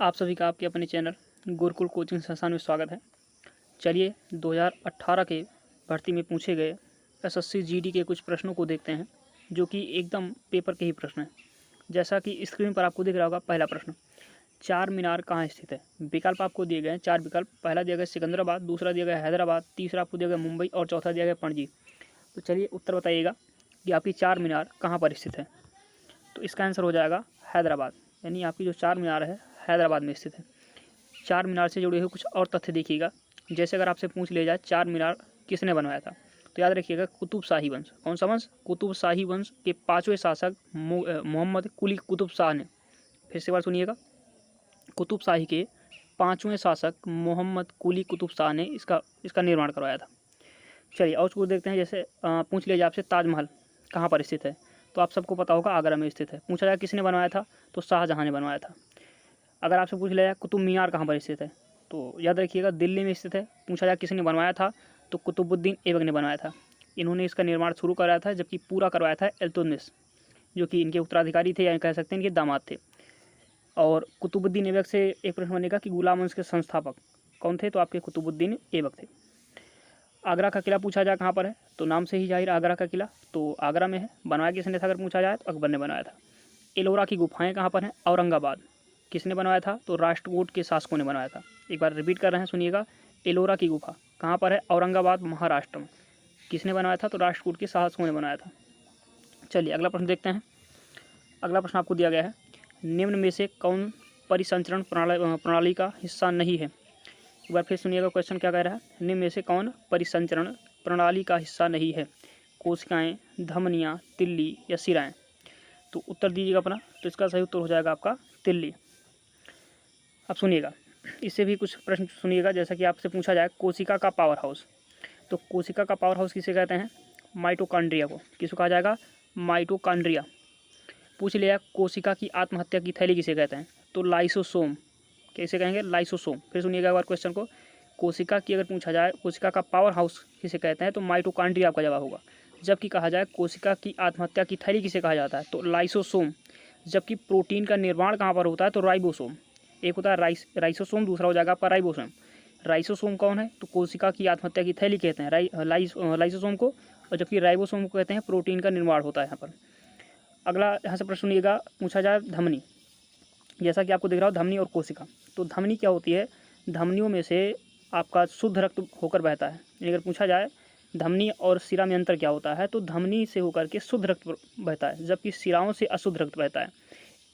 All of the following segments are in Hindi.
आप सभी का आपके अपने चैनल गुरुकुल कोचिंग संस्थान में स्वागत है। चलिए 2018 के भर्ती में पूछे गए एसएससी जीडी के कुछ प्रश्नों को देखते हैं, जो कि एकदम पेपर के ही प्रश्न हैं। जैसा कि स्क्रीन पर आपको दिख रहा होगा, पहला प्रश्न, चार मीनार कहाँ स्थित है। विकल्प आपको दिए गए हैं, चार विकल्प। पहला दिया गया सिकंदराबाद, दूसरा दिया गया हैदराबाद, तीसरा आपको दिया गया मुंबई और चौथा दिया गया पणजी। तो चलिए उत्तर बताइएगा कि आपकी चार मीनार कहाँ पर स्थित है। तो इसका आंसर हो जाएगा हैदराबाद, यानी आपकी जो चार मीनार है हैदराबाद में स्थित है। चार मीनार से जुड़े हुए कुछ और तथ्य देखिएगा। जैसे अगर आपसे पूछ लिया जाए चार मीनार किसने बनवाया था, तो याद रखिएगा कुतुब शाही वंश। कौन सा वंश? कुतुब शाही वंश के पांचवें शासक मोहम्मद कुली कुतुब शाह ने, फिर से बार सुनिएगा, कुतुब शाही के पांचवें शासक मोहम्मद कुली कुतुब शाह ने इसका निर्माण करवाया था। चलिए और कुछ देखते हैं। जैसे पूछ लिया जाए आपसे ताजमहल कहाँ पर स्थित है, तो आप सबको पता होगा आगरा में स्थित है। पूछा जाए किसने बनवाया था, तो शाहजहाँ ने बनवाया था। अगर आपसे पूछ लिया जाए कुतुब मीनार कहाँ पर स्थित है, तो याद रखिएगा दिल्ली में स्थित है। पूछा जाए किसने बनवाया था, तो कुतुबुद्दीन ऐबक ने बनवाया था। इन्होंने इसका निर्माण शुरू कराया था, जबकि पूरा करवाया था इल्तुतमिश, जो कि इनके उत्तराधिकारी थे या कह सकते हैं इनके दामाद थे। और कुतुबुद्दीन ऐबक से एक प्रश्न बनेगा कि गुलाम वंश के संस्थापक कौन थे, तो आपके कुतुबुद्दीन ऐबक थे। आगरा का किला पूछा जाए कहाँ पर है, तो नाम से ही जाहिर आगरा का किला तो आगरा में है। बनवाया किसने था अगर पूछा जाए, तो अकबर ने बनवाया था। एलोरा की गुफाएं कहाँ पर हैं, औरंगाबाद। किसने बनवाया था, तो राष्ट्रकूट के शासकों ने बनवाया था। एक बार रिपीट कर रहे हैं, सुनिएगा। एलोरा की गुफा कहाँ पर है, औरंगाबाद महाराष्ट्र में। किसने बनवाया था, तो राष्ट्रकूट के शासकों ने बनाया था। चलिए अगला प्रश्न देखते हैं। अगला प्रश्न आपको दिया गया है, निम्न में से कौन परिसंचरण प्रणाली का हिस्सा नहीं है। एक बार फिर सुनिएगा क्वेश्चन क्या कह रहा है, निम्न में से कौन परिसंचरण प्रणाली का हिस्सा नहीं है। कोशिकाएं, धमनियाँ, तिल्ली या सिराएं। तो उत्तर दीजिएगा अपना। तो इसका सही उत्तर हो जाएगा आपका तिल्ली। अब सुनिएगा, इससे भी कुछ प्रश्न सुनिएगा। जैसा कि आपसे पूछा जाए कोशिका का पावर हाउस, तो कोशिका का पावर हाउस किसे कहते हैं, माइटोकॉन्ड्रिया को। किसको कहा जाएगा, माइटोकॉन्ड्रिया। पूछ लिया कोशिका की आत्महत्या की थैली किसे कहते हैं, तो लाइसोसोम। कैसे कहेंगे, लाइसोसोम। फिर सुनिएगा एक बार क्वेश्चन को, कोशिका की अगर पूछा जाए कोशिका का पावर हाउस किसे कहते हैं, तो माइटोकॉन्ड्रिया आपका जवाब होगा। जबकि कहा जाए कोशिका की आत्महत्या की थैली किसे कहा जाता है, तो लाइसोसोम। जबकि प्रोटीन का निर्माण कहाँ पर होता है, तो राइबोसोम। एक होता है राइसोसोम, दूसरा हो जाएगा आपका राइबोसोम। राइसोसोम कौन है, तो कोशिका की आत्महत्या की थैली कहते हैं लाइसोसोम को, और जबकि राइबोसोम को कहते हैं प्रोटीन का निर्माण होता है यहाँ पर। अगला यहाँ से प्रश्न सुनिएगा, पूछा जाए धमनी। जैसा कि आपको दिख रहा हो धमनी और कोशिका, तो धमनी क्या होती है, धमनियों में से आपका शुद्ध रक्त होकर बहता है। अगर पूछा जाए धमनी और सिरा में अंतर क्या होता है, तो धमनी से होकर के शुद्ध रक्त बहता है, जबकि सिराओं से अशुद्ध रक्त बहता है।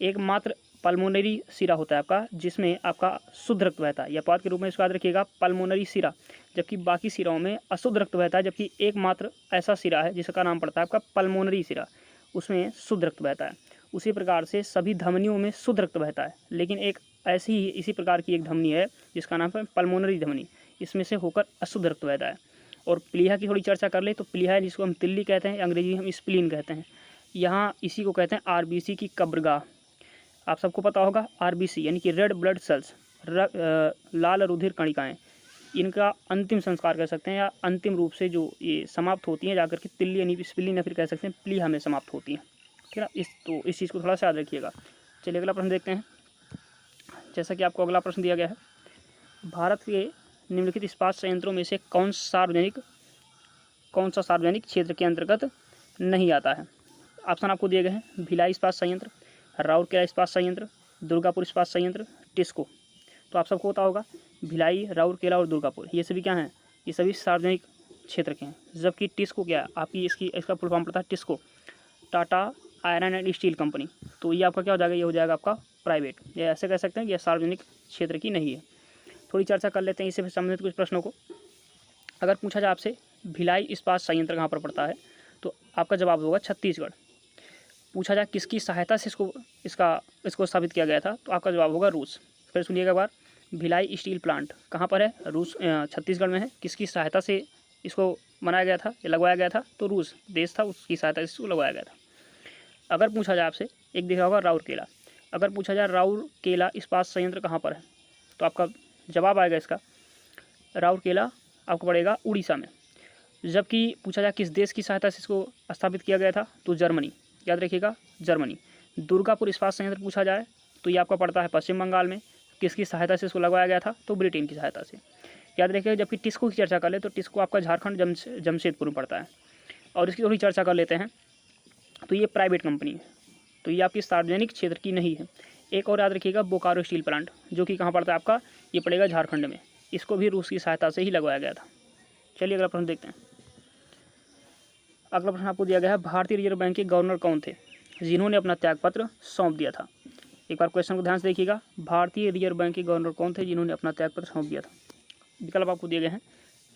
एकमात्र पल्मोनरी सिरा होता है आपका, जिसमें आपका शुद्ध रक्त बहता है। या पद के रूप में इसको याद रखिएगा, पल्मोनरी सिरा। जबकि बाकी सिराओं में अशुद्ध रक्त बहता है, जबकि एकमात्र ऐसा सिरा है जिसका नाम पड़ता है आपका पल्मोनरी सिरा, उसमें शुद्ध रक्त बहता है। उसी प्रकार से सभी धमनियों में शुद्ध रक्त बहता है, लेकिन एक ऐसी ही इसी प्रकार की एक धमनी है जिसका नाम है पल्मोनरी धमनी, इसमें से होकर अशुद्ध रक्त बहता है। और प्लीहा की थोड़ी चर्चा कर ले, तो प्लीहा है जिसको हम तिल्ली कहते हैं, अंग्रेजी हम स्प्लीन कहते हैं। यहाँ इसी को कहते हैं आरबीसी की कब्रगाह। आप सबको पता होगा आरबीसी यानी कि रेड ब्लड सेल्स, लाल रुधिर कणिकाएँ, इनका अंतिम संस्कार कह सकते हैं, या अंतिम रूप से जो ये समाप्त होती हैं जाकर के तिल्ली यानी स्प्लीन, या फिर कह सकते हैं प्लीहा में समाप्त होती हैं। ठीक है ना, इस चीज़ को थोड़ा सा याद रखिएगा। चलिए अगला प्रश्न देखते हैं। जैसा कि आपको अगला प्रश्न दिया गया है, भारत के निम्नलिखित इस्पात संयंत्रों में से कौन सा सार्वजनिक क्षेत्र के अंतर्गत नहीं आता है। ऑप्शन आपको दिए गए हैं, भिलाई इस्पात संयंत्र, राउरकेला इस्पात संयंत्र, दुर्गापुर इस्पात संयंत्र, टिस्को। तो आप सबको पता होगा भिलाई, राउरकेला और दुर्गापुर, ये सभी क्या हैं, ये सभी सार्वजनिक क्षेत्र के हैं। जबकि टिस्को क्या है आपकी, इसका फुल फॉर्म पड़ता है TISCO, Tata iron and steel company. तो ये आपका क्या हो जाएगा, ये हो जाएगा आपका प्राइवेट, या ऐसे कह सकते हैं कि यह सार्वजनिक क्षेत्र की नहीं है। थोड़ी चर्चा कर लेते हैं इससे संबंधित कुछ प्रश्नों को। अगर पूछा जाए आपसे भिलाई इस्पात संयंत्र कहाँ पर पड़ता है, तो आपका जवाब होगा छत्तीसगढ़। पूछा जाए किसकी सहायता से इसको स्थापित किया गया था, तो आपका जवाब होगा रूस। फिर सुनिएगा एक बार, भिलाई स्टील प्लांट कहाँ पर है, रूस छत्तीसगढ़ में है। किसकी सहायता से इसको बनाया गया था, ये लगवाया गया था, तो रूस देश था, उसकी सहायता से इसको लगवाया गया था। अगर पूछा जाए आपसे, एक दिख रहा होगा राउरकेला, अगर पूछा जाए राउरकेला इस्पात संयंत्र कहाँ पर है, तो आपका जवाब आएगा इसका राउरकेला आपको पड़ेगा उड़ीसा में। जबकि पूछा जाए किस देश की सहायता से इसको स्थापित किया गया था, तो जर्मनी, याद रखिएगा जर्मनी। दुर्गापुर इस्पात संयंत्र पूछा जाए तो ये आपका पड़ता है पश्चिम बंगाल में। किसकी सहायता से इसको लगवाया गया था? तो ब्रिटेन की सहायता से, याद रखिएगा। जबकि टिस्को की चर्चा कर ले तो टिस्को आपका झारखंड जमशेदपुर में पड़ता है। और इसकी थोड़ी चर्चा कर लेते हैं। तो ये प्राइवेट कंपनी है, तो ये आपकी सार्वजनिक क्षेत्र की नहीं है। एक और याद रखिएगा, बोकारो स्टील प्लांट, जो कि कहाँ पड़ता है आपका? ये पड़ेगा झारखंड में। इसको भी रूस की सहायता से ही लगवाया गया था। चलिए अगला प्रश्न देखते हैं। अगला प्रश्न आपको दिया गया है, भारतीय रिजर्व बैंक के गवर्नर कौन थे जिन्होंने अपना त्यागपत्र सौंप दिया था? एक बार क्वेश्चन को ध्यान से देखिएगा, भारतीय रिजर्व बैंक के गवर्नर कौन थे जिन्होंने अपना त्यागपत्र सौंप दिया था? विकल्प आपको दिए गए हैं,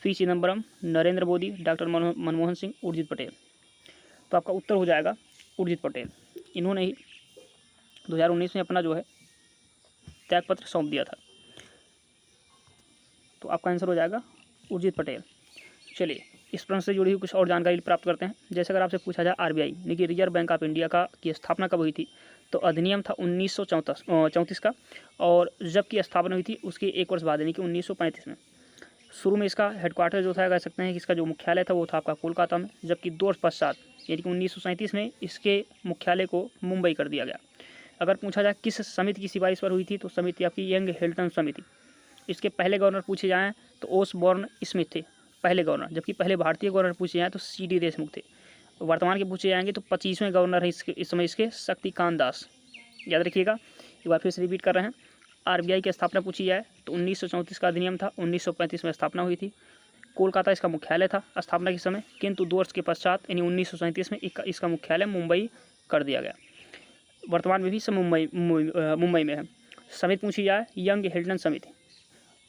पी चिदम्बरम, नरेंद्र मोदी, डॉक्टर मनमोहन सिंह, उर्जित पटेल। तो आपका उत्तर हो जाएगा उर्जित पटेल। इन्होंने ही 2019 में अपना जो है त्यागपत्र सौंप दिया था। तो आपका आंसर हो जाएगा उर्जित पटेल। चलिए इस प्रश्न से जुड़ी हुई कुछ और जानकारी प्राप्त करते हैं। जैसे अगर आपसे पूछा जाए आरबीआई यानी कि रिजर्व बैंक ऑफ इंडिया की स्थापना कब हुई थी? तो अधिनियम था 1934 का, और जबकि स्थापना हुई थी उसके 1 वर्ष बाद यानी कि 1935 में। शुरू में इसका हेडक्वार्टर जो था, कह सकते हैं कि इसका जो मुख्यालय था वो था आपका कोलकाता में, जबकि 2 वर्ष पश्चात यानी कि 1937 में इसके मुख्यालय को मुंबई कर दिया गया। अगर पूछा जाए किस समिति की सिफारिश पर हुई थी, तो समिति आपकी यंग हिल्टन समिति। इसके पहले गवर्नर पूछे जाएँ तो ओसबॉर्न स्मिथ थे पहले गवर्नर, जबकि पहले भारतीय गवर्नर पूछे जाएँ तो सीडी देशमुख थे। वर्तमान के पूछे जाएंगे तो 25वें गवर्नर हैं इस समय इसके शक्तिकांत दास। याद रखिएगा, एक बार फिर से रिपीट कर रहे हैं। आरबीआई की स्थापना पूछी जाए तो 1934 का अधिनियम था, 1935 में स्थापना हुई थी। कोलकाता इसका मुख्यालय था स्थापना के समय, किंतु 2 वर्ष के पश्चात यानी 1937 में इसका मुख्यालय मुंबई कर दिया गया। वर्तमान में भी सब मुंबई में है। समिति पूछी जाए यंग हिल्टन समिति।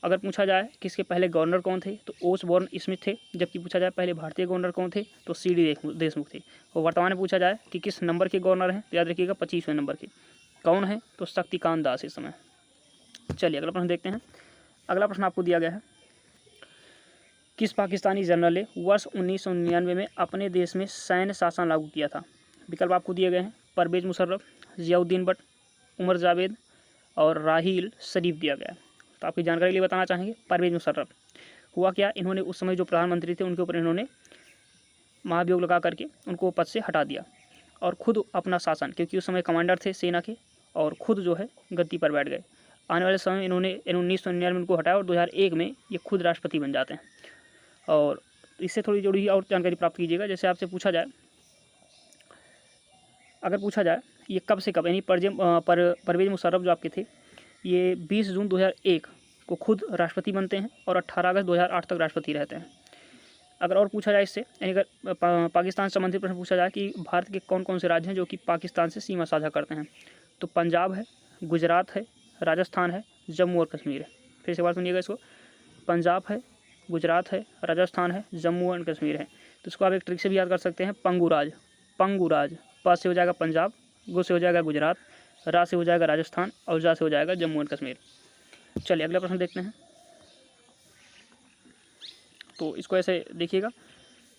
अगर पूछा जाए कि इसके पहले गवर्नर कौन थे, तो ओसबॉर्न स्मिथ थे, जबकि पूछा जाए पहले भारतीय गवर्नर कौन थे, तो सीडी देशमुख थे। और वर्तमान में पूछा जाए कि किस नंबर के गवर्नर हैं, तो याद रखिएगा 25वें नंबर के। कौन है? तो शक्तिकांत दास इस समय। चलिए अगला प्रश्न देखते हैं। अगला प्रश्न आपको दिया गया है, किस पाकिस्तानी जनरल ने वर्ष 1999 में अपने देश में सैन्य शासन लागू किया था? विकल्प आपको दिए गए हैं, परवेज मुशर्रफ, जियाउद्दीन भट्ट, उमर जावेद और राहील शरीफ दिया गया। तो आपकी जानकारी के लिए बताना चाहेंगे, परवेज मुशर्रफ। हुआ क्या, इन्होंने उस समय जो प्रधानमंत्री थे उनके ऊपर इन्होंने महाभियोग लगा करके उनको पद से हटा दिया और खुद अपना शासन, क्योंकि उस समय कमांडर थे सेना के, और खुद जो है गद्दी पर बैठ गए। आने वाले समय इन्होंने 1999 में उनको हटाया और 2001 में ये खुद राष्ट्रपति बन जाते हैं। और इससे थोड़ी जुड़ी और जानकारी प्राप्त कीजिएगा। जैसे आपसे पूछा जाए, अगर पूछा जाए ये कब से कब, यानी परवेज मुशर्रफ जो आपके थे ये 20 जून 2001 को खुद राष्ट्रपति बनते हैं और 18 अगस्त 2008 तक राष्ट्रपति रहते हैं। अगर और पूछा जाए इससे, यानी अगर पाकिस्तान से संबंधित प्रश्न पूछा जाए कि भारत के कौन कौन से राज्य हैं जो कि पाकिस्तान से सीमा साझा करते हैं, तो पंजाब है, गुजरात है, राजस्थान है, जम्मू और कश्मीर है। फिर से बात सुनिएगा इसको, पंजाब है, गुजरात है, राजस्थान है, जम्मू एंड कश्मीर है। तो इसको आप एक ट्रिक से भी याद कर सकते हैं, पंगुराज। पंगुराज, प से हो जाएगा पंजाब, गु से हो जाएगा गुजरात, रा से हो जाएगा राजस्थान और जा से हो जाएगा जम्मू एंड कश्मीर। चलिए अगला प्रश्न देखते हैं। तो इसको ऐसे देखिएगा,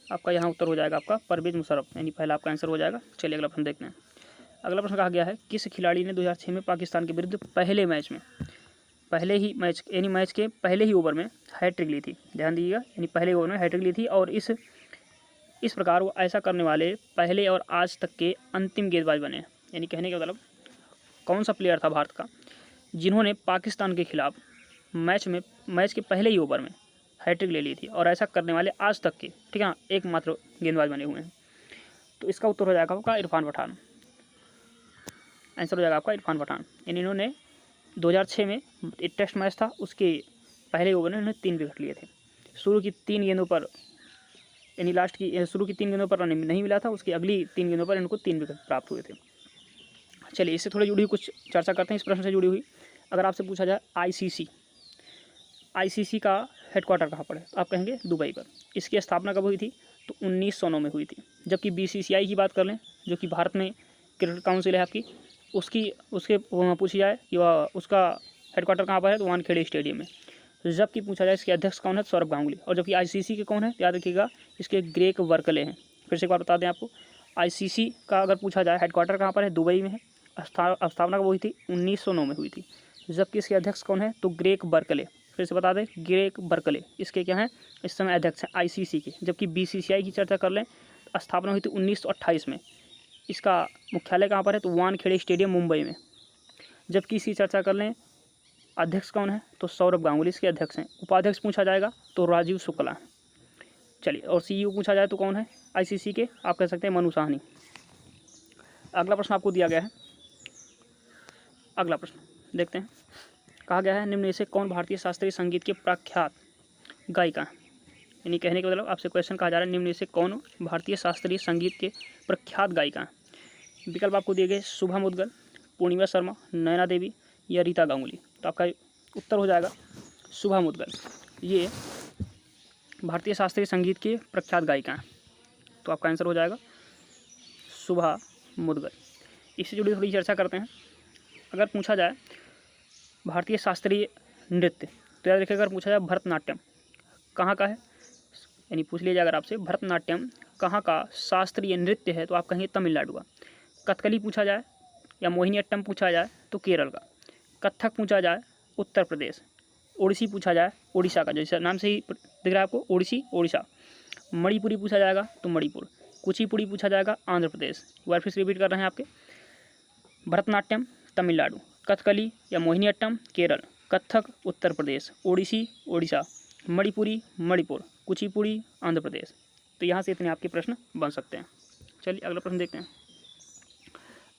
आपका यहाँ उत्तर हो जाएगा आपका परवेज मुशर्रफ, यानी पहला आपका आंसर हो जाएगा। चलिए अगला प्रश्न देखते हैं। अगला प्रश्न कहा गया है, किस खिलाड़ी ने 2006 में पाकिस्तान के विरुद्ध पहले मैच में पहले ही मैच यानी मैच के पहले ही ओवर में हैट्रिक ली थी? ध्यान दीजिएगा, यानी पहले ओवर में हैट्रिक ली थी। और इस प्रकार वो ऐसा करने वाले पहले और आज तक के अंतिम गेंदबाज बने। यानी कहने का मतलब कौन सा प्लेयर था भारत का जिन्होंने पाकिस्तान के खिलाफ मैच के पहले ही ओवर में हैट्रिक ले ली थी, और ऐसा करने वाले आज तक के, ठीक है ना, एकमात्र गेंदबाज बने हुए हैं। तो इसका उत्तर हो जाएगा आपका इरफान पठान। आंसर हो जाएगा आपका इरफान पठान। यानी इन्होंने 2006 में एक टेस्ट मैच था, उसके पहले ओवर में इन्होंने 3 विकेट लिए थे। शुरू की 3 गेंदों पर, यानी शुरू की 3 गेंदों पर रन नहीं मिला था, उसकी अगली 3 गेंदों पर इनको 3 विकेट प्राप्त हुए थे। चलिए इससे थोड़ी जुड़ी हुई कुछ चर्चा करते हैं, इस प्रश्न से जुड़ी हुई। अगर आपसे पूछा जाए आईसीसी का हेडक्वार्टर कहाँ पर है, आप कहेंगे दुबई पर। इसकी स्थापना कब हुई थी? तो 1909 में हुई थी। जबकि बीसीसीआई की बात कर लें, जो कि भारत में क्रिकेट काउंसिल है आपकी, उसके पूछी जाए कि वह उसका हेडक्वार्टर कहाँ पर है, तो वानखेड़े स्टेडियम में। जबकि पूछा जाए इसके अध्यक्ष कौन है, सौरभ गांगुली। और जबकि आईसीसी के कौन है, याद रखिएगा इसके ग्रेग बर्कले हैं। फिर से एक बार बता दें आपको, आईसीसी का अगर पूछा जाए हेडक्वार्टर कहाँ पर है, दुबई में है। स्थापना कब हुई थी? 1909 में हुई थी। जबकि इसके अध्यक्ष कौन है, तो ग्रेग बर्कले। फिर से बता दें, ग्रेग बर्कले इसके क्या हैं, इस समय अध्यक्ष हैं आईसीसी के। जबकि बीसीसीआई की चर्चा कर लें, स्थापना हुई थी 1928 में। इसका मुख्यालय कहाँ पर है, तो वानखेड़े स्टेडियम मुंबई में। जबकि इसकी चर्चा कर लें अध्यक्ष कौन है? तो सौरभ गांगुली इसके अध्यक्ष हैं। उपाध्यक्ष पूछा जाएगा तो राजीव शुक्ला। चलिए, और सीईओ पूछा जाए तो कौन है? आईसीसी के आप कह सकते हैं मनु साहनी। अगला प्रश्न आपको दिया गया है। अगला प्रश्न देखते हैं। कहा गया है निम्न में से कौन भारतीय शास्त्रीय संगीत के प्रख्यात गायिका हैं? यानी कहने के मतलब आपसे क्वेश्चन कहा जा रहा है निम्न में से कौन भारतीय शास्त्रीय संगीत के प्रख्यात गायिका हैं? विकल्प आपको दिए गए शुभा मुद्गल, पूर्णिमा शर्मा, नैना देवी या रीता गांगुली। तो आपका उत्तर हो जाएगा शुभा मुद्गल। ये भारतीय शास्त्रीय संगीत के प्रख्यात गायिका हैं। तो आपका आंसर हो जाएगा शुभा मुद्गल। इससे जुड़ी थोड़ी चर्चा करते हैं। अगर पूछा जाए भारतीय शास्त्रीय नृत्य तो याद रखिए, अगर पूछा जाए भरतनाट्यम कहाँ का है, यानी पूछ लिया जाए अगर आपसे भरतनाट्यम कहाँ का शास्त्रीय नृत्य है तो आप कहेंगे तमिलनाडु का। कथकली पूछा जाए या मोहिनीअट्टम पूछा जाए तो केरल का। कथक पूछा जाए उत्तर प्रदेश। ओडिसी पूछा जाए ओडिशा का, जैसे नाम से ही दिख रहा है आपको ओडिसी ओडिशा। मणिपुरी पूछा जाएगा तो मणिपुर। कुचिपुड़ी पूछा जाएगा आंध्र प्रदेश। एक बार फिर से रिपीट कर रहे हैं आपके, भरतनाट्यम तमिलनाडु, कथकली या मोहिनीअट्टम केरल, कथक उत्तर प्रदेश, ओडिसी ओडिशा, मणिपुरी मणिपुर, कुचिपुड़ी आंध्र प्रदेश। तो यहाँ से इतने आपके प्रश्न बन सकते हैं। चलिए अगला प्रश्न देखते हैं।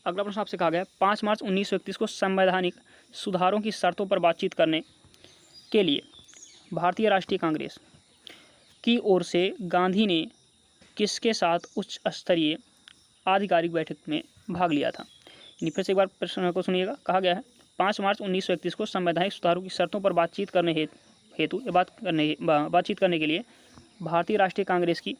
अगला प्रश्न आपसे कहा गया 5 मार्च 1931 को संवैधानिक सुधारों की शर्तों पर बातचीत करने के लिए भारतीय राष्ट्रीय कांग्रेस की ओर से गांधी ने किसके साथ उच्च स्तरीय आधिकारिक बैठक में भाग लिया था? फिर से एक बार प्रश्न को सुनिएगा। कहा गया है 5 मार्च 1931 को संवैधानिक सुधारों की शर्तों पर बातचीत करने हेतु बातचीत करने के लिए भारतीय राष्ट्रीय कांग्रेस की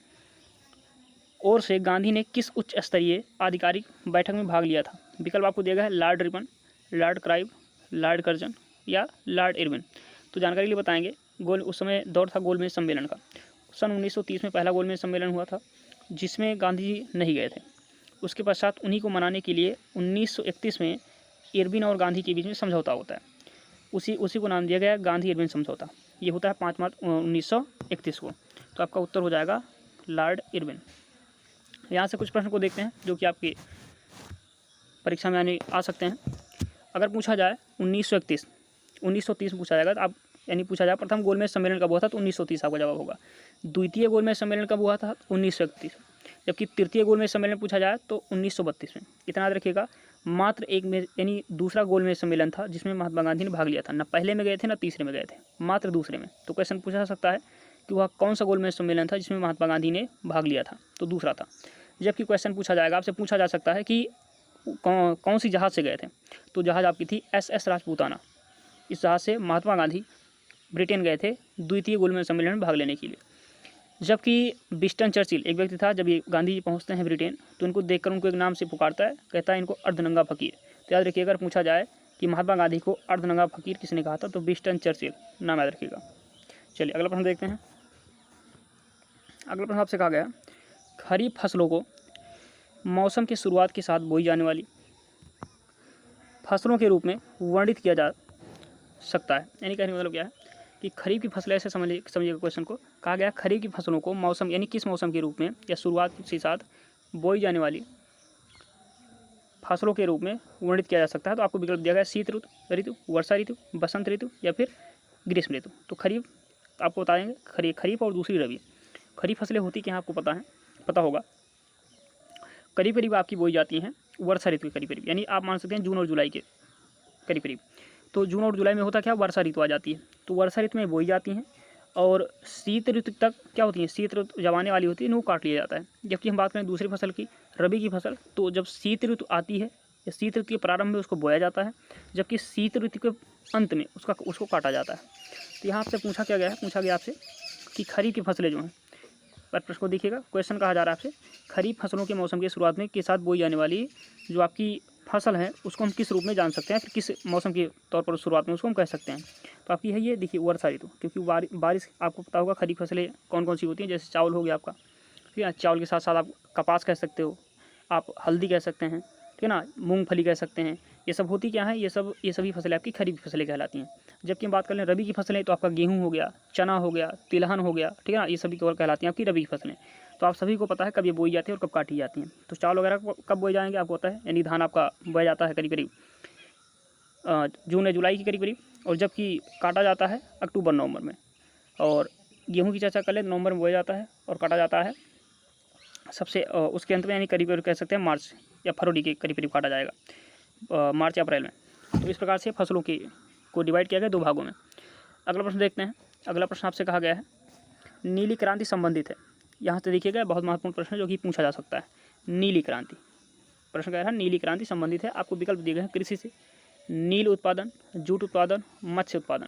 ओर से गांधी ने किस उच्च स्तरीय आधिकारिक बैठक में भाग लिया था? विकल्प आपको दिया गया है Lord Ripon, Lord Clive, Lord Curzon या लॉर्ड इरविन। तो जानकारी के लिए बताएंगे, उस समय दौर था गोलमेज सम्मेलन का। सन 1930 में पहला गोलमेज सम्मेलन हुआ था जिसमें गांधी जी नहीं गए थे। उसके पश्चात उन्हीं को मनाने के लिए 1931 में इरविन और गांधी के बीच में समझौता होता है। उसी को नाम दिया गया गांधी इरविन समझौता। ये होता है 5 मार्च 1931 को। तो आपका उत्तर हो जाएगा लॉर्ड इरविन। यहाँ से कुछ प्रश्न को देखते हैं जो कि आपकी परीक्षा में आ सकते हैं। अगर पूछा जाए 1930 पूछा जाएगा तो आप यानी पूछा जाए प्रथम गोलमेज सम्मेलन कब हुआ था तो 1930 आपका जवाब होगा। द्वितीय गोलमेज सम्मेलन कब हुआ था 1931। जबकि तृतीय गोलमेज सम्मेलन पूछा जाए तो 1932 में। इतना याद रखिएगा, मात्र एक में यानी दूसरा गोलमेज सम्मेलन था जिसमें महात्मा गांधी ने भाग लिया था। न पहले में गए थे न तीसरे में गए थे, मात्र दूसरे में। तो क्वेश्चन पूछा जा सकता है कि वह कौन सा गोलमेज सम्मेलन था जिसमें महात्मा गांधी ने भाग लिया था? तो दूसरा था। जबकि क्वेश्चन पूछा जाएगा, आपसे पूछा जा सकता है कि कौन सी जहाज़ से गए थे? तो जहाज़ आपकी थी SS राजपूताना। इस जहाज़ से महात्मा गांधी ब्रिटेन गए थे द्वितीय गोलमेज सम्मेलन में भाग लेने के लिए। जबकि विंस्टन चर्चिल एक व्यक्ति था, जब ये गांधी जी पहुँचते हैं ब्रिटेन तो उनको देखकर उनको एक नाम से पुकारता है, कहता है इनको अर्धनंगा फ़कीर। तो याद रखिएगा, अगर पूछा जाए कि महात्मा गांधी को अर्धनंगा फ़कीर किसने कहा था तो विंस्टन चर्चिल, नाम याद रखिएगा। चलिए अगला प्रश्न देखते हैं। अगला प्रश्न आपसे कहा गया खरीफ फसलों को मौसम की शुरुआत के साथ बोई जाने वाली फसलों के रूप में वर्णित किया जा सकता है। यानी कहने का मतलब क्या है कि खरीफ की फसलें, ऐसे समझिएगा क्वेश्चन को। कहा गया खरीफ की फसलों को मौसम यानी किस मौसम के रूप में या शुरुआत के साथ बोई जाने वाली फसलों के रूप में वर्णित किया जा सकता है। तो आपको विकल्प दिया गया शीत ऋतु, वर्षा ऋतु, बसंत ऋतु या फिर ग्रीष्म ऋतु। तो खरीफ आपको बता देंगे, खरीफ और दूसरी रबी। खरीफ फसलें होती क्या आपको पता होगा, करीब करीब आपकी बोई जाती हैं वर्षा ऋतु के करीब, यानी आप मान सकते हैं जून और जुलाई के करीब। तो जून और जुलाई में होता क्या, वर्षा ऋतु आ जाती है। तो वर्षा ऋतु में बोई जाती हैं और शीत ऋतु तक क्या होती है, शीत ऋतु जब आने वाली होती है इनको काट लिया जाता है। जबकि हम बात करें दूसरी फसल की, रबी की फसल, तो जब शीत ऋतु आती है या शीत ऋतु के प्रारंभ में उसको बोया जाता है, जबकि शीत ऋतु के अंत में उसको काटा जाता है। तो यहाँ आपसे पूछा गया आपसे कि खरीफ की फसलें जो हैं, पर प्रश्न को देखिएगा, क्वेश्चन कहा जा रहा है आपसे खरीफ फसलों के मौसम की शुरुआत में के साथ बोई जाने वाली जो आपकी फसल है उसको हम किस रूप में जान सकते हैं, फिर किस मौसम के तौर पर शुरुआत में उसको हम कह सकते हैं। तो आपकी है ये देखिए वर्षा ऋतु, क्योंकि बारिश आपको पता होगा खरीफ फसलें कौन कौन सी होती हैं। जैसे चावल हो गया आपका, ठीक है, चावल के साथ साथ आप कपास कह सकते हो, आप हल्दी कह सकते हैं, ठीक है ना, मूंगफली कह सकते हैं। ये सब होती क्या है, ये सभी फसलें आपकी खरीफ फसलें कहलाती हैं। जबकि हम बात कर लें रबी की फसलें तो आपका गेहूँ हो गया, चना हो गया, तिलहन हो गया, ठीक है ना, ये सभी केवल कहलाती हैं आपकी रबी की फसलें। तो आप सभी को पता है कब ये बोई जाती है और कब काटी जाती हैं। तो चावल वगैरह कब बोए जाएंगे आपको पता है, यानी धान आपका बोया जाता है करीब करीब जून या जुलाई के करीब करीब, और जबकि काटा जाता है अक्टूबर नवंबर में। और गेहूँ की चर्चा कर ले, नवंबर में बोया जाता है और काटा जाता है सबसे उसके अंत में, यानी करीब कह सकते हैं मार्च या फरवरी के करीब करीब काटा जाएगा, मार्च या अप्रैल में। तो इस प्रकार से फसलों की को डिवाइड किया गया 2 भागों में। अगला प्रश्न देखते हैं। अगला प्रश्न आपसे कहा गया है नीली क्रांति संबंधित है। यहाँ से देखिएगा बहुत महत्वपूर्ण प्रश्न जो कि पूछा जा सकता है। नीली क्रांति, प्रश्न कह रहा है नीली क्रांति संबंधित है। आपको विकल्प दिए गए हैं कृषि से, नील उत्पादन, जूट उत्पादन, मत्स्य उत्पादन।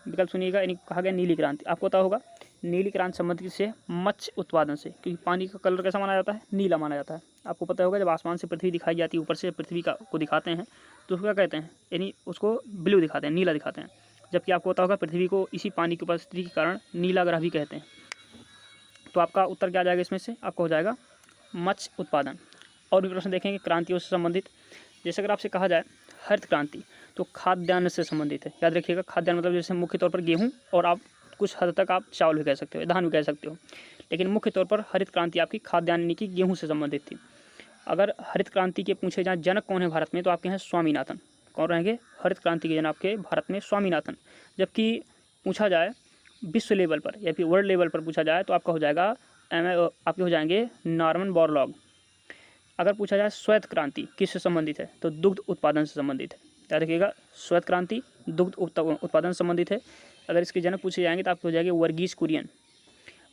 विकल्प सुनिएगा, यानी कहा गया नीली क्रांति। आपको पता होगा नीली क्रांति संबंधित से मत्स्य उत्पादन से, क्योंकि पानी का कलर कैसा माना जाता है, नीला माना जाता है। आपको पता होगा जब आसमान से पृथ्वी दिखाई जाती है, ऊपर से पृथ्वी को दिखाते हैं तो उसको क्या कहते हैं, यानी उसको ब्लू दिखाते हैं, नीला दिखाते हैं। जबकि आपको पता होगा पृथ्वी को इसी पानी की उपस्थिति के कारण नीला ग्रह भी कहते हैं। तो आपका उत्तर क्या आ जाएगा इसमें से, आपका हो जाएगा मत्स्य उत्पादन। और भी प्रश्न देखेंगे क्रांतियों से संबंधित। जैसे अगर आपसे कहा जाए हरित क्रांति, तो खाद्यान्न से संबंधित है। याद रखिएगा, खाद्यान्न मतलब जैसे मुख्य तौर पर गेहूँ और आप कुछ हद तक आप चावल भी कह सकते हो, धान भी कह सकते हो, लेकिन मुख्य तौर पर हरित क्रांति आपकी खाद्यान्न की गेहूँ से संबंधित थी। अगर हरित क्रांति के पूछे जाए जनक कौन है भारत में, तो आपके हैं स्वामीनाथन। कौन रहेंगे हरित क्रांति के जनक आपके भारत में, स्वामीनाथन। जबकि पूछा जाए विश्व लेवल पर या फिर वर्ल्ड लेवल पर पूछा जाए तो आपका हो जाएगा आपके हो जाएंगे नॉर्मन बोरलॉग। अगर पूछा जाए श्वेत क्रांति किससे संबंधित है, तो दुग्ध उत्पादन से संबंधित है। याद रखिएगा, श्वेत क्रांति दुग्ध उत्पादन से संबंधित है। अगर इसके जनक पूछे जाएंगे तो आपके हो जाएंगे वर्गीज कुरियन।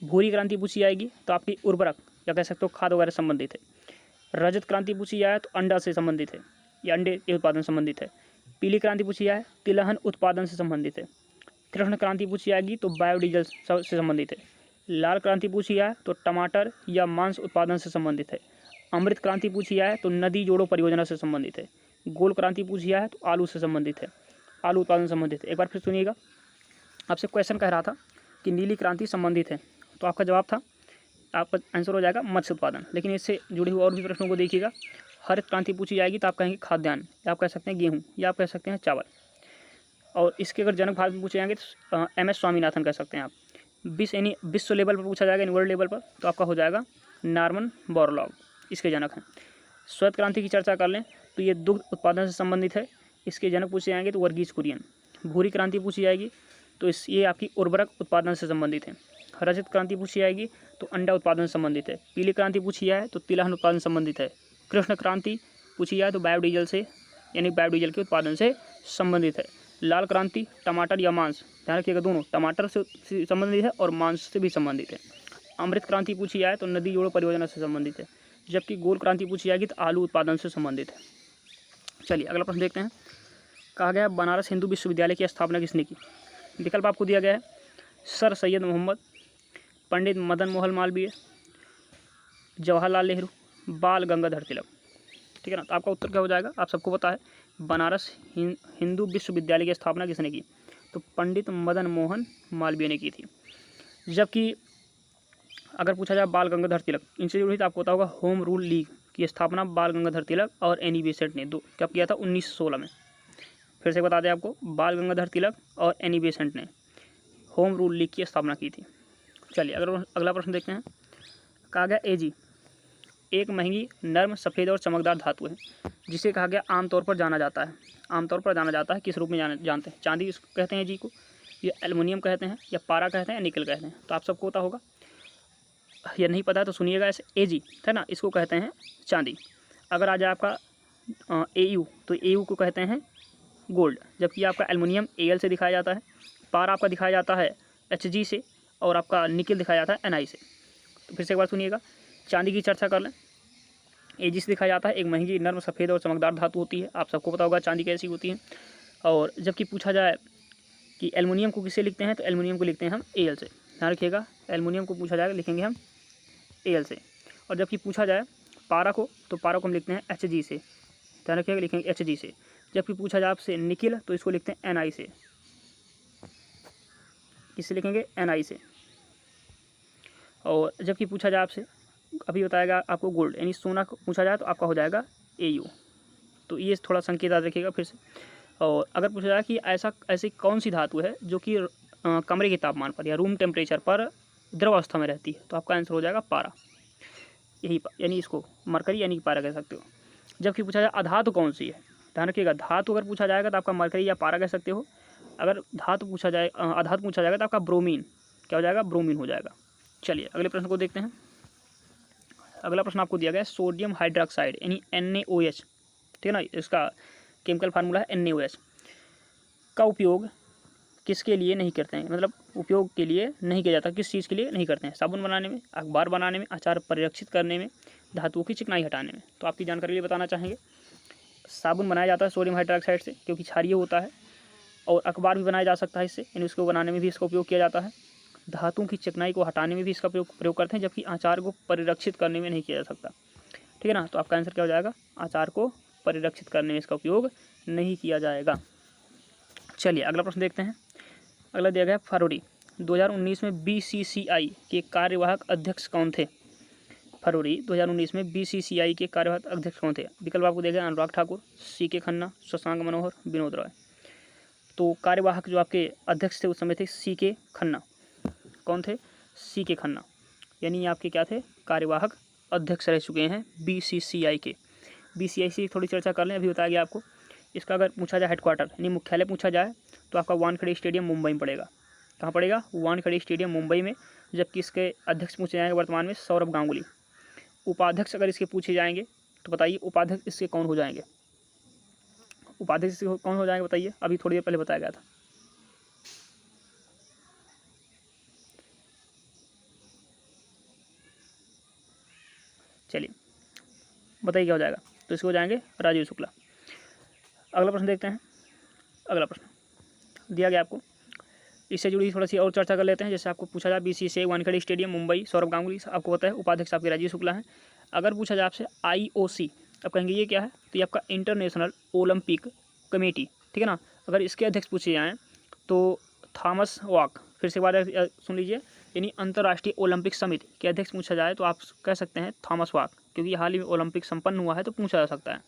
भूरी क्रांति पूछी जाएगी तो आपकी उर्वरक या कह सकते हो खाद वगैरह संबंधित है। रजत क्रांति पूछी जाए तो अंडा से संबंधित है, या अंडे के उत्पादन संबंधित है। पीली क्रांति पूछी जाए तिलहन उत्पादन से संबंधित है। कृष्ण क्रांति पूछी जाएगी तो बायोडीजल से संबंधित है। लाल क्रांति पूछी जाए तो टमाटर या मांस उत्पादन से संबंधित है। अमृत क्रांति पूछी जाए तो नदी जोड़ो परियोजना से संबंधित है। गोल क्रांति पूछी जाए तो आलू से संबंधित है, आलू उत्पादन से संबंधित है। एक बार फिर सुनिएगा, आपसे क्वेश्चन कह रहा था कि नीली क्रांति संबंधित है, तो आपका जवाब था, आपका आंसर हो जाएगा मत्स्य उत्पादन। लेकिन इससे जुड़े हुए और भी प्रश्नों को देखिएगा। हरित क्रांति पूछी जाएगी तो आप कहेंगे खाद्यान्न, या आप कह सकते हैं गेहूँ, या आप कह सकते हैं चावल। और इसके अगर जनक भारत में पूछे जाएंगे तो MS स्वामीनाथन कह सकते हैं आप। विश्व लेवल पर पूछा जाएगा, वर्ल्ड लेवल पर, तो आपका हो जाएगा नॉर्मन बोरलॉग, इसके जनक हैं। श्वेत क्रांति की चर्चा कर लें तो ये दुग्ध उत्पादन से संबंधित है, इसके जनक पूछे जाएंगे तो वर्गीज कुरियन। भूरी क्रांति पूछी जाएगी तो ये आपकी उर्वरक उत्पादन से संबंधित है। रजत क्रांति पूछी जाएगी तो अंडा उत्पादन से संबंधित है। पीली क्रांति पूछी जाए तो तिलहन उत्पादन संबंधित है। कृष्ण क्रांति पूछी जाए तो बायोडीजल से, यानी बायोडीजल के उत्पादन से संबंधित है। लाल क्रांति टमाटर या मांस, ध्यान रखिएगा दोनों टमाटर से संबंधित है और मांस से भी संबंधित है। अमृत क्रांति पूछी जाए तो नदी जोड़ो परियोजना से संबंधित है। जबकि गोल क्रांति पूछी जाएगी तो आलू उत्पादन से संबंधित है। चलिए अगला प्रश्न देखते हैं। कहा गया बनारस हिंदू विश्वविद्यालय की स्थापना किसने की। विकल्प आपको दिया गया है सर सैयद मोहम्मद, पंडित मदन मोहन मालवीय, जवाहरलाल नेहरू, बाल गंगाधर तिलक। ठीक है ना। तो आपका उत्तर क्या हो जाएगा, आप सबको पता है बनारस हिंदू विश्वविद्यालय की स्थापना किसने की, तो पंडित मदन मोहन मालवीय ने की थी। जबकि अगर पूछा जाए बाल गंगाधर तिलक, इनसे जुड़ी तो आपको पता होगा होम रूल लीग की स्थापना बाल गंगाधर तिलक और एनी बेसेंट ने कब किया था, 1916 में। फिर से बता दें आपको, बाल गंगाधर तिलक और एनी बेसेंट ने होम रूल लीग की स्थापना की थी। चलिए अगला प्रश्न देखते हैं। कहा गया एजी एक महंगी नर्म सफ़ेद और चमकदार धातु है जिसे कहा गया आमतौर पर जाना जाता है, किस रूप में जानते हैं। चांदी कहते हैं जी को, या एल्युमिनियम कहते हैं, या पारा कहते हैं, या निकल कहते हैं। तो आप सबको पता होगा, या नहीं पता है तो सुनिएगा, ऐसे एजी है ना, इसको कहते हैं चांदी। अगर आ जाए आपका AU, तो AU को कहते हैं गोल्ड। जबकि आपका एल्युमिनियम AL से दिखाया जाता है, पारा आपका दिखाया जाता है HG से, और आपका निकल दिखाया जाता है NI से। तो फिर से एक बार सुनिएगा, चांदी की चर्चा कर लें। AG से दिखाया जाता है, एक महंगी नर्म सफ़ेद और चमकदार धातु होती है। आप सबको पता होगा चांदी कैसी होती है। और जबकि पूछा जाए कि एल्युमिनियम को किससे लिखते हैं, तो एल्युमिनियम को लिखते हैं हम AL से। ध्यान रखिएगा, एल्युमिनियम को पूछा जाएगा लिखेंगे हम AL से। और जबकि पूछा जाए पारा को, तो पारा को हम लिखते हैं HG से। ध्यान रखिएगा, लिखेंगे HG से। जबकि पूछा जाए आपसे निकिल, तो इसको लिखते हैं NI से। किससे लिखेंगे, NI से। और जबकि पूछा जाए आपसे, अभी बताएगा आपको गोल्ड यानी सोना पूछा जाए तो आपका हो जाएगा AU। तो ये थोड़ा संकेत याद रखिएगा फिर से। और अगर पूछा जाए कि ऐसी कौन सी धातु है जो कि कमरे के तापमान पर या रूम टेम्परेचर पर द्रव अवस्था में रहती है, तो आपका आंसर हो जाएगा पारा। यही यानी इसको मरकरी यानी पारा कह सकते हो। जबकि पूछा जाए अधातु कौन सी है, ध्यान रखिएगा, धातु अगर पूछा जाएगा तो आपका मरकरी या पारा कह सकते हो। अगर धातु पूछा जाए अधातु पूछा जाएगा तो आपका ब्रोमीन क्या हो जाएगा, ब्रोमीन हो जाएगा। चलिए अगले प्रश्न को देखते हैं। अगला प्रश्न आपको दिया गया है सोडियम हाइड्रोक्साइड यानी NaOH, ठीक है ना, इसका केमिकल फार्मूला है NaOH का उपयोग किसके लिए नहीं करते हैं, मतलब उपयोग के लिए नहीं किया जाता, किस चीज़ के लिए नहीं करते हैं? साबुन बनाने में, अखबार बनाने में, अचार परिरक्षित करने में, धातुओं की चिकनाई हटाने में। तो आपकी जानकारी के लिए बताना चाहेंगे। साबुन बनाया जाता है सोडियम हाइड्रोक्साइड से क्योंकि क्षारीय होता है, और अखबार भी बनाया जा सकता है इससे, यानी उसको बनाने में भी इसका उपयोग किया जाता है। धातुओं की चिकनाई को हटाने में भी इसका प्रयोग करते हैं, जबकि आचार को परिरक्षित करने में नहीं किया जा सकता, ठीक है ना। तो आपका आंसर क्या हो जाएगा, आचार को परिरक्षित करने में इसका उपयोग नहीं किया जाएगा। चलिए अगला प्रश्न देखते हैं। अगला दिया गया फरवरी 2019 में BCCI के कार्यवाहक अध्यक्ष कौन थे? फरवरी 2019 में BCCI के कार्यवाहक अध्यक्ष कौन थे? विकल्प आपको दिया गया अनुराग ठाकुर, CK खन्ना, शशांक मनोहर, विनोद रॉय। तो कार्यवाहक जो आपके अध्यक्ष थे उस समय थे CK खन्ना। कौन थे? CK खन्ना, यानी आपके क्या थे, कार्यवाहक अध्यक्ष रह चुके हैं BCCI के। BCCI से थोड़ी चर्चा कर लें, अभी बताया गया आपको। इसका अगर पूछा जाए हेडक्वार्टर यानी मुख्यालय पूछा जाए तो आपका वानखेड़े स्टेडियम मुंबई में पड़ेगा। कहाँ पड़ेगा? वानखेड़े स्टेडियम मुंबई में। जबकि इसके अध्यक्ष पूछे जाएंगे वर्तमान में सौरभ गांगुली। उपाध्यक्ष अगर इसके पूछे जाएंगे तो बताइए उपाध्यक्ष इसके कौन हो जाएंगे? उपाध्यक्ष इसके कौन हो जाएंगे बताइए, अभी थोड़ी देर पहले बताया गया था। चलिए बताइए क्या हो जाएगा। तो इसको हो जाएंगे राजीव शुक्ला। अगला प्रश्न देखते हैं। अगला प्रश्न दिया गया आपको, इससे जुड़ी थोड़ी सी और चर्चा कर लेते हैं। जैसे आपको पूछा जाए BCCI वानखेड़े स्टेडियम मुंबई, सौरभ गांगुली, आपको पता है उपाध्यक्ष आपके राजीव शुक्ला हैं। अगर पूछा जाए आपसे IOC, अब कहेंगे ये क्या है, तो ये आपका इंटरनेशनल ओलंपिक कमेटी, ठीक है ना। अगर इसके अध्यक्ष पूछे जाएँ तो थॉमस वाक, फिर से बार सुन लीजिए, यानी अंतर्राष्ट्रीय ओलंपिक समिति के अध्यक्ष पूछा जाए तो आप कह सकते हैं थॉमस वाक, क्योंकि हाल ही में ओलंपिक संपन्न हुआ है तो पूछा जा सकता है।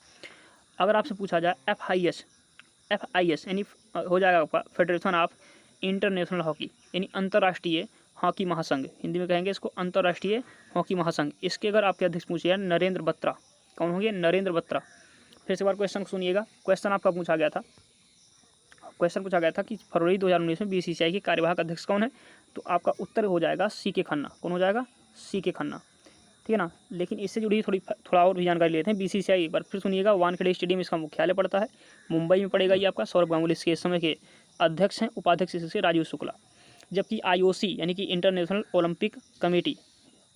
अगर आपसे पूछा जाए FIS यानी हो जाएगा आपका फेडरेशन ऑफ इंटरनेशनल हॉकी, यानी अंतर्राष्ट्रीय हॉकी महासंघ, हिंदी में कहेंगे इसको अंतर्राष्ट्रीय हॉकी महासंघ। इसके अगर आपके अध्यक्ष पूछे जाए नरेंद्र बत्रा, कौन होंगे? नरेंद्र बत्रा। फिर से बार क्वेश्चन सुनिएगा, क्वेश्चन आपका पूछा गया था, क्वेश्चन पूछा गया था कि फरवरी 2019 में BCCI के कार्यवाहक अध्यक्ष कौन है? तो आपका उत्तर हो जाएगा CK खन्ना। कौन हो जाएगा? CK खन्ना, ठीक है ना। लेकिन इससे जुड़ी थोड़ा और भी जानकारी लेते हैं। BCCI एक बार फिर सुनिएगा, वानखेड़े स्टेडियम इसका मुख्यालय पड़ता है, मुंबई में पड़ेगा ये आपका। सौरभ गांगुली इसके इस समय के अध्यक्ष हैं, उपाध्यक्ष इसके राजीव शुक्ला। जबकि IOC यानी कि इंटरनेशनल ओलंपिक कमेटी,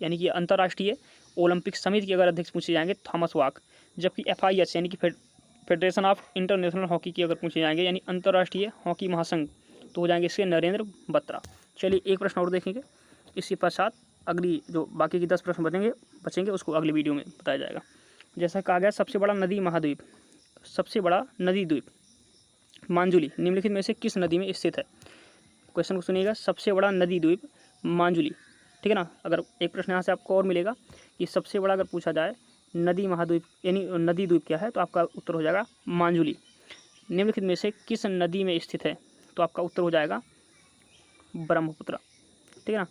यानी कि अंतर्राष्ट्रीय ओलंपिक समिति के अगर अध्यक्ष पूछे जाएंगे थॉमस वाक। जबकि FIS यानी कि फेडरेशन ऑफ इंटरनेशनल हॉकी की अगर पूछे जाएंगे यानी अंतर्राष्ट्रीय हॉकी महासंघ, तो हो जाएंगे इसके नरेंद्र बत्रा। चलिए एक प्रश्न और देखेंगे, इसके पश्चात अगली जो बाकी की 10 प्रश्न बचेंगे उसको अगली वीडियो में बताया जाएगा। जैसा कहा गया सबसे बड़ा नदी महाद्वीप, सबसे बड़ा नदी द्वीप मांजुली निम्नलिखित में से किस नदी में स्थित है? क्वेश्चन को सुनिएगा, सबसे बड़ा नदी द्वीप मांजुली, ठीक है ना। अगर एक प्रश्न यहाँ से आपको और मिलेगा कि सबसे बड़ा अगर पूछा जाए नदी महाद्वीप यानी नदी द्वीप क्या है, तो आपका उत्तर हो जाएगा मांजुली। निम्नलिखित में से किस नदी में स्थित है? तो आपका उत्तर हो जाएगा ब्रह्मपुत्र, ठीक है ना।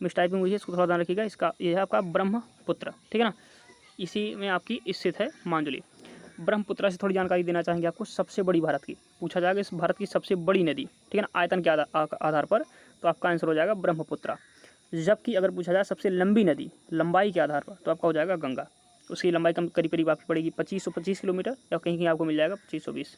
मिस टाइपिंग हुई है, इसको थोड़ा ध्यान रखिएगा। इसका यह है आपका ब्रह्मपुत्र, ठीक है ना, इसी में आपकी स्थित है मांजुली। ब्रह्मपुत्र से थोड़ी जानकारी देना चाहेंगे आपको। सबसे बड़ी भारत की पूछा जाएगा, इस भारत की सबसे बड़ी नदी, ठीक है ना, आयतन के आधार पर, तो आपका आंसर हो जाएगा ब्रह्मपुत्र। जबकि अगर पूछा जाए सबसे लंबी नदी लंबाई के आधार पर, तो आपका हो जाएगा गंगा। उसकी लंबाई करीब करीब आपकी पड़ेगी 2525 किलोमीटर, या कहीं कहीं आपको मिल जाएगा 2520।